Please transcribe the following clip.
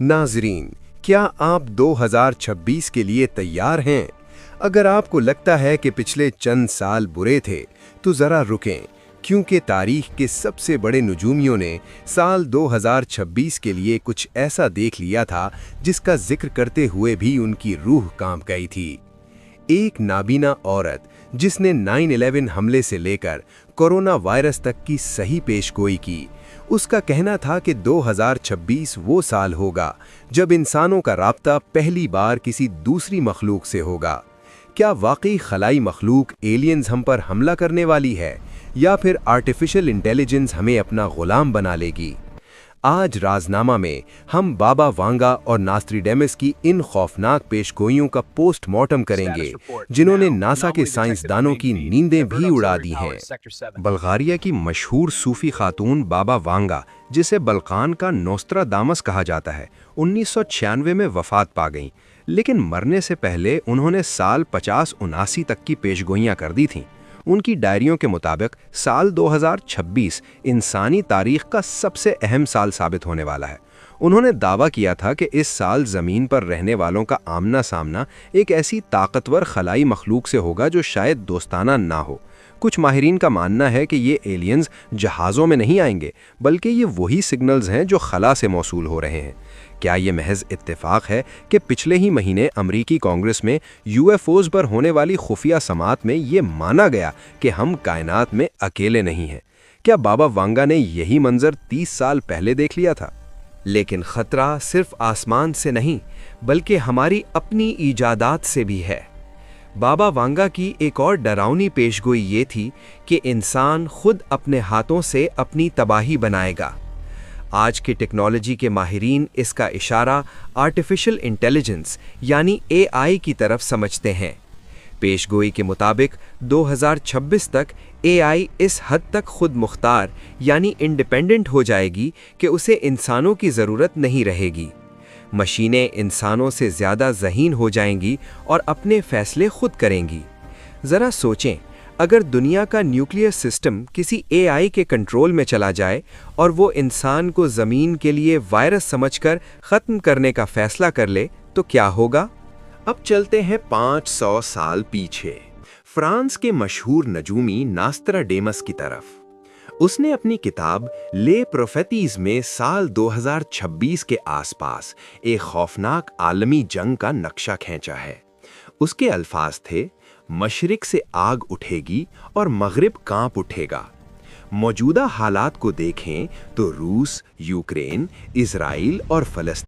नाजरीन, क्या आप 2026 के लिए तैयार हैं? अगर आपको लगता है कि पिछले चंद साल बुरे थे, तो ज़रा रुकें, क्योंकि तारीख के सबसे बड़े नजूमियों ने साल 2026 के लिए कुछ ऐसा देख लिया था जिसका जिक्र करते हुए भी उनकी रूह कांप गई थी। एक नाबीना औरत जिसने 9/11 हमले से लेकर कोरोना वायरस तक की सही पेशगोई की, उसका कहना था कि 2026 वो साल होगा जब इंसानों का राब्ता पहली बार किसी दूसरी मखलूक से होगा। क्या वाकई खलाई मखलूक एलियंस हम पर हमला करने वाली है, या फिर आर्टिफिशियल इंटेलिजेंस हमें अपना गुलाम बना लेगी? आज राजनामा में हम बाबा वांगा और नास्ट्राडेमस की इन खौफनाक पेशगोइयों का पोस्टमार्टम करेंगे, जिन्होंने नासा के साइंसदानों की नींदें भी उड़ा दी हैं। बल्गारिया की मशहूर सूफी खातून बाबा वांगा, जिसे बल्कान का नोस्ट्राडामस कहा जाता है, 1996 में वफात पा गईं, लेकिन मरने से पहले उन्होंने साल 5079 तक की पेशगोइयां कर दी थीं। उनकी डायरियों के मुताबिक साल 2026 इंसानी तारीख का सबसे अहम साल साबित होने वाला है। उन्होंने दावा किया था कि इस साल ज़मीन पर रहने वालों का आमना सामना एक ऐसी ताकतवर खलाई मखलूक से होगा जो शायद दोस्ताना ना हो। कुछ माहिरीन का मानना है कि ये एलियंस जहाज़ों में नहीं आएंगे, बल्कि ये वही सिग्नल्स हैं जो खला से मौसूल हो रहे हैं। क्या ये महज इत्तेफाक है कि पिछले ही महीने अमरीकी कांग्रेस में यूएफओज पर होने वाली खुफिया समात में ये माना गया कि हम कायनात में अकेले नहीं हैं? क्या बाबा वांगा ने यही मंजर 30 साल पहले देख लिया था? लेकिन खतरा सिर्फ आसमान से नहीं, बल्कि हमारी अपनी ईजादात से भी है। बाबा वांगा की एक और डरावनी पेशगोई ये थी कि इंसान खुद अपने हाथों से अपनी तबाही बनाएगा। आज के टेक्नोलॉजी के माहिरीन इसका इशारा आर्टिफिशियल इंटेलिजेंस यानी एआई की तरफ समझते हैं। पेशगोई के मुताबिक 2026 तक एआई इस हद तक खुद मुख्तार यानी इंडिपेंडेंट हो जाएगी कि उसे इंसानों की ज़रूरत नहीं रहेगी। मशीनें इंसानों से ज़्यादा ज़हीन हो जाएंगी और अपने फैसले खुद करेंगी। ज़रा सोचें, अगर दुनिया का न्यूक्लियर सिस्टम किसी एआई के कंट्रोल में चला जाए और वो इंसान को ज़मीन के लिए वायरस समझकर ख़त्म करने का फ़ैसला कर ले, तो क्या होगा? अब चलते हैं 500 साल पीछे, फ्रांस के मशहूर नजूमी नास्ट्राडेमस की तरफ। उसने अपनी किताब ले प्रोफेतीज में साल 2026 के आसपास एक खौफनाक आलमी जंग का नक्शा खींचा है। उसके अल्फाज थे, मशरिक से आग उठेगी और मगरिब कांप उठेगा। मौजूदा हालात को देखें तो रूस, यूक्रेन, इजराइल और फलस्तीन